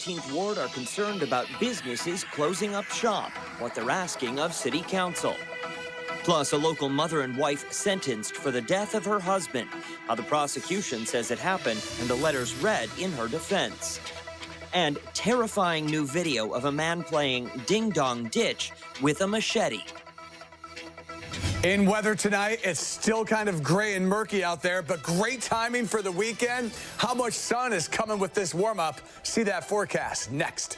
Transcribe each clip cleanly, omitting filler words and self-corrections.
19th Ward are concerned about businesses closing up shop, what they're asking of City Council. Plus, a local mother and wife sentenced for the death of her husband, how the prosecution says it happened, and the letters read in her defense. And terrifying new video of a man playing Ding Dong Ditch with a machete. In weather tonight, it's still kind of gray and murky out there, but great timing for the weekend. How much sun is coming with this warm-up? See that forecast next.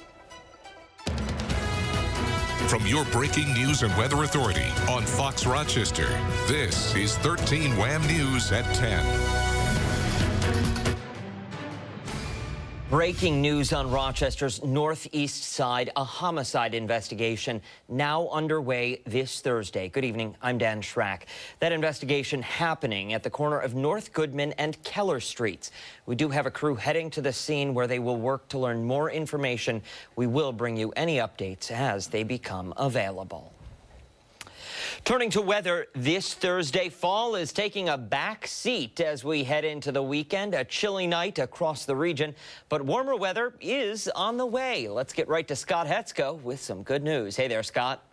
From your breaking news and weather authority on Fox Rochester, this is 13 WHAM News at 10. Breaking news on Rochester's northeast side, a homicide investigation now underway this Thursday. Good evening, I'm Dan Schrack. That investigation happening at the corner of North Goodman and Keller Streets. We do have a crew heading to the scene where they will work to learn more information. We will bring you any updates as they become available. Turning to weather this Thursday, fall is taking a back seat as we head into the weekend. A chilly night across the region, but warmer weather is on the way. Let's get right to Scott Hetzko with some good news. Hey there, Scott.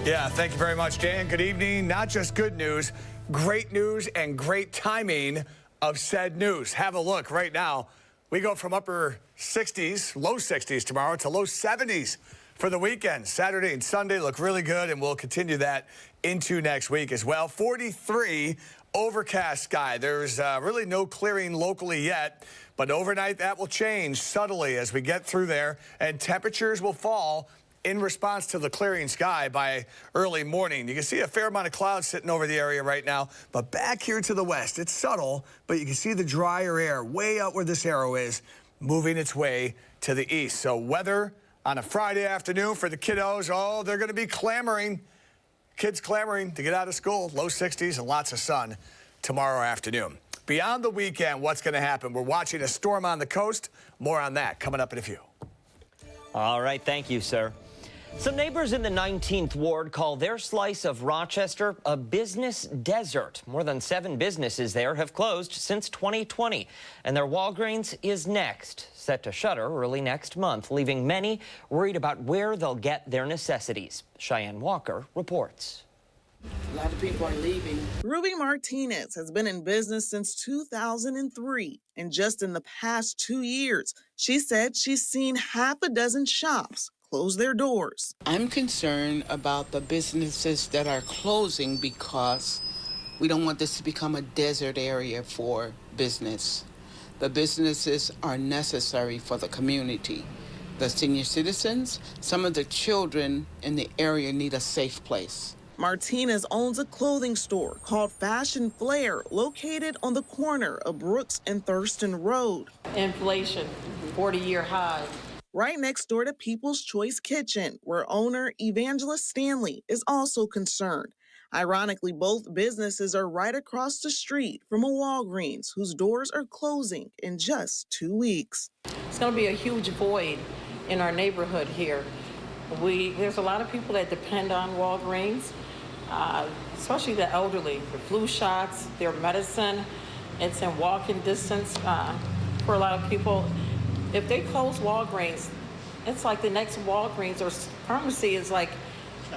Yeah, thank you very much, Dan. Good evening. Not just good news, great news and great timing of said news. Have a look right now. We go from upper 60s, low 60s tomorrow to low 70s. For the weekend. Saturday and Sunday look really good, and we'll continue that into next week as well. 43 overcast sky. There's really no clearing locally yet, but overnight that will change subtly as we get through there, and temperatures will fall in response to the clearing sky by early morning. You can see a fair amount of clouds sitting over the area right now, but back here to the west, it's subtle, but you can see the drier air way out where this arrow is moving its way to the east. So weather on a Friday afternoon for the kiddos, oh, they're going to be clamoring. Kids clamoring to get out of school. Low 60s and lots of sun tomorrow afternoon. Beyond the weekend, what's going to happen? We're watching a storm on the coast. More on that coming up in a few. All right, thank you, sir. Some neighbors in the 19th Ward call their slice of Rochester a business desert. More than 7 businesses there have closed since 2020, and their Walgreens is next, set to shutter early next month, leaving many worried about where they'll get their necessities. Cheyenne Walker reports. A lot of people are leaving. Ruby Martinez has been in business since 2003, and just in the past 2 years, she said she's seen half a dozen shops close their doors. I'm concerned about the businesses that are closing because we don't want this to become a desert area for business. The businesses are necessary for the community. The senior citizens, some of the children in the area need a safe place. Martinez owns a clothing store called Fashion Flair, located on the corner of Brooks and Thurston Road. Inflation, 40-year high. Right next door to People's Choice Kitchen, where owner Evangelist Stanley is also concerned. Ironically, both businesses are right across the street from a Walgreens, whose doors are closing in just 2 weeks. It's going to be a huge void in our neighborhood here. There's a lot of people that depend on Walgreens, especially the elderly. The flu shots, their medicine, it's in walking distance for a lot of people. If they close Walgreens, it's like the next Walgreens or pharmacy is like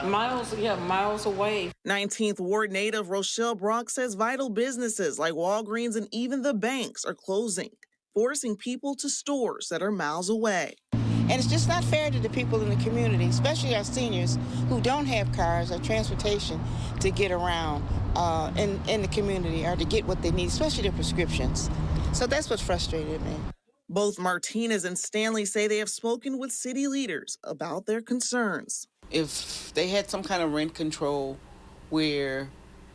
miles away. 19th Ward native Rochelle Brock says vital businesses like Walgreens and even the banks are closing, forcing people to stores that are miles away. And it's just not fair to the people in the community, especially our seniors who don't have cars or transportation to get around in the community or to get what they need, especially their prescriptions. So that's what frustrated me. Both Martinez and Stanley say they have spoken with city leaders about their concerns. If they had some kind of rent control where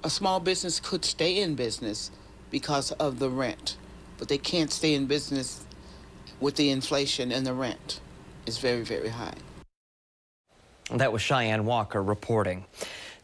a small business could stay in business because of the rent, but they can't stay in business with the inflation and the rent is very, very high. That was Cheyenne Walker reporting.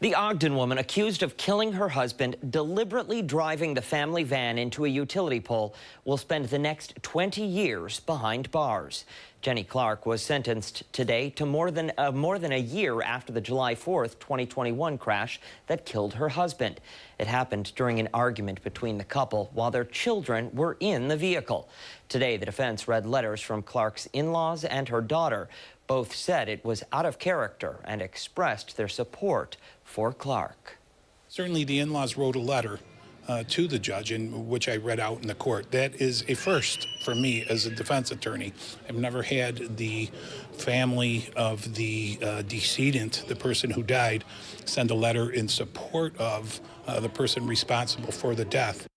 The Ogden woman accused of killing her husband, deliberately driving the family van into a utility pole, will spend the next 20 years behind bars. Jenny Clark was sentenced today to more than a year after the July 4th, 2021 crash that killed her husband. It happened during an argument between the couple while their children were in the vehicle. Today, the defense read letters from Clark's in-laws and her daughter. Both said it was out of character and expressed their support for Clark. Certainly the in-laws wrote a letter to the judge, in which I read out in the court. That is a first for me as a defense attorney. I've never had the family of the decedent, the person who died, send a letter in support of the person responsible for the death.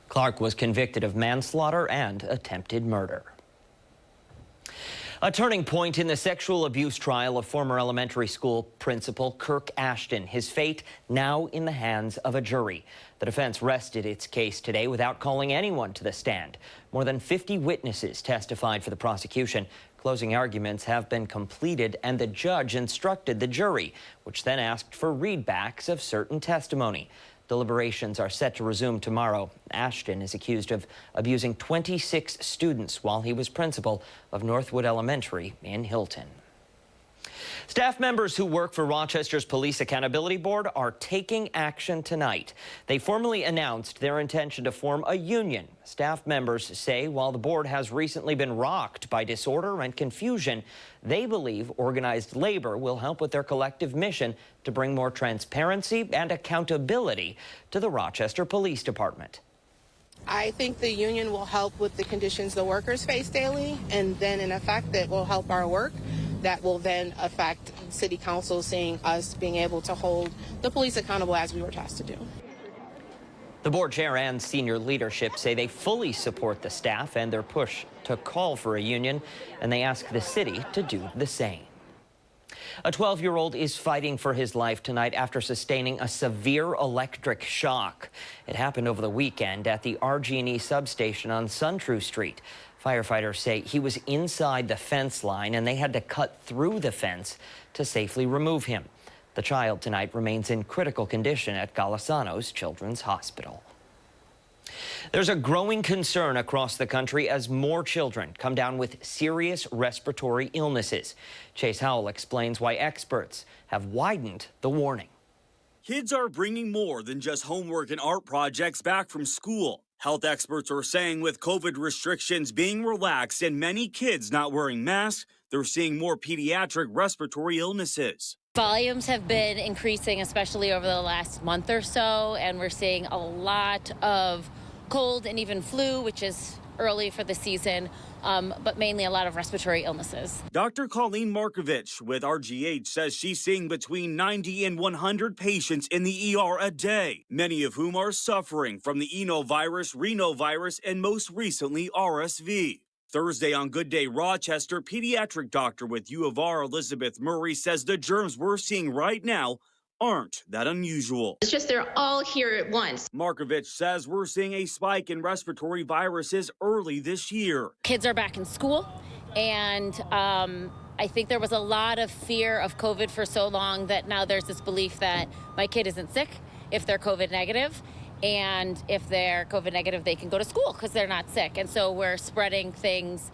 Clark was convicted of manslaughter and attempted murder. A turning point in the sexual abuse trial of former elementary school principal Kirk Ashton. His fate now in the hands of a jury. The defense rested its case today without calling anyone to the stand. More than 50 witnesses testified for the prosecution. Closing arguments have been completed, and the judge instructed the jury, which then asked for readbacks of certain testimony. Deliberations are set to resume tomorrow. Ashton is accused of abusing 26 students while he was principal of Northwood Elementary in Hilton. Staff members who work for Rochester's Police Accountability Board are taking action tonight. They formally announced their intention to form a union. Staff members say while the board has recently been rocked by disorder and confusion, they believe organized labor will help with their collective mission to bring more transparency and accountability to the Rochester Police Department. I think the union will help with the conditions the workers face daily, and then in effect that will help our work. That will then affect City Council seeing us being able to hold the police accountable as we were tasked to do. The board chair and senior leadership say they fully support the staff and their push to call for a union, and they ask the city to do the same. A 12-year-old is fighting for his life tonight after sustaining a severe electric shock. It happened over the weekend at the RG&E substation on Suntrue Street. Firefighters say he was inside the fence line and they had to cut through the fence to safely remove him. The child tonight remains in critical condition at Golisano's Children's Hospital. There's a growing concern across the country as more children come down with serious respiratory illnesses. Chase Howell explains why experts have widened the warning. Kids are bringing more than just homework and art projects back from school. Health experts are saying with COVID restrictions being relaxed and many kids not wearing masks, they're seeing more pediatric respiratory illnesses. Volumes have been increasing, especially over the last month or so, and we're seeing a lot of cold and even flu, which is early for the season, but mainly a lot of respiratory illnesses. Dr. Colleen Markovich with RGH says she's seeing between 90 and 100 patients in the ER a day, many of whom are suffering from the enovirus, rhinovirus, and most recently RSV. Thursday on Good Day Rochester, pediatric doctor with U of R Elizabeth Murray says the germs we're seeing right now aren't that unusual. It's just they're all here at once. Markovich says we're seeing a spike in respiratory viruses early this year. Kids are back in school, and I think there was a lot of fear of COVID for so long that now there's this belief that my kid isn't sick if they're COVID negative. And if they're COVID negative, they can go to school because they're not sick. And so we're spreading things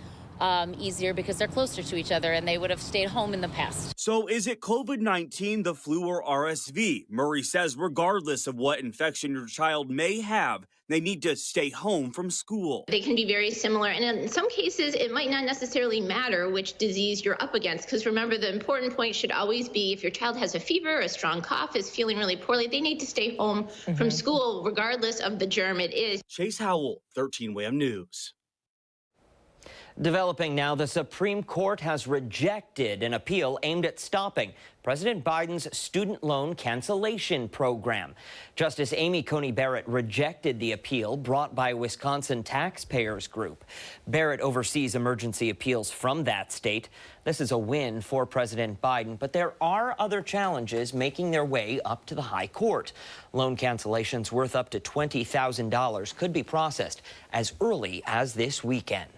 easier because they're closer to each other and they would have stayed home in the past. So is it COVID-19, the flu, or RSV? Murray says regardless of what infection your child may have, they need to stay home from school. They can be very similar, and in some cases, it might not necessarily matter which disease you're up against, because remember, the important point should always be if your child has a fever, a strong cough, is feeling really poorly, they need to stay home from school, regardless of the germ it is. Chase Howell, 13 WHAM News. Developing now, the Supreme Court has rejected an appeal aimed at stopping President Biden's student loan cancellation program. Justice Amy Coney Barrett rejected the appeal brought by Wisconsin Taxpayers Group. Barrett oversees emergency appeals from that state. This is a win for President Biden, but there are other challenges making their way up to the high court. Loan cancellations worth up to $20,000 could be processed as early as this weekend.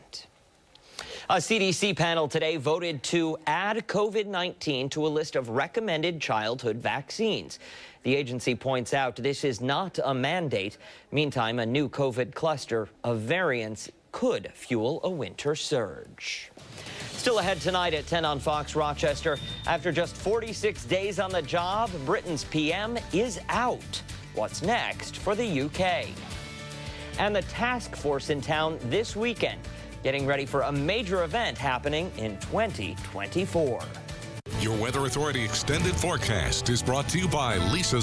A CDC panel today voted to add COVID-19 to a list of recommended childhood vaccines. The agency points out this is not a mandate. Meantime, a new COVID cluster of variants could fuel a winter surge. Still ahead tonight at 10 on Fox Rochester. After just 46 days on the job, Britain's PM is out. What's next for the UK? And the task force in town this weekend, getting ready for a major event happening in 2024. Your Weather Authority extended forecast is brought to you by Lisa's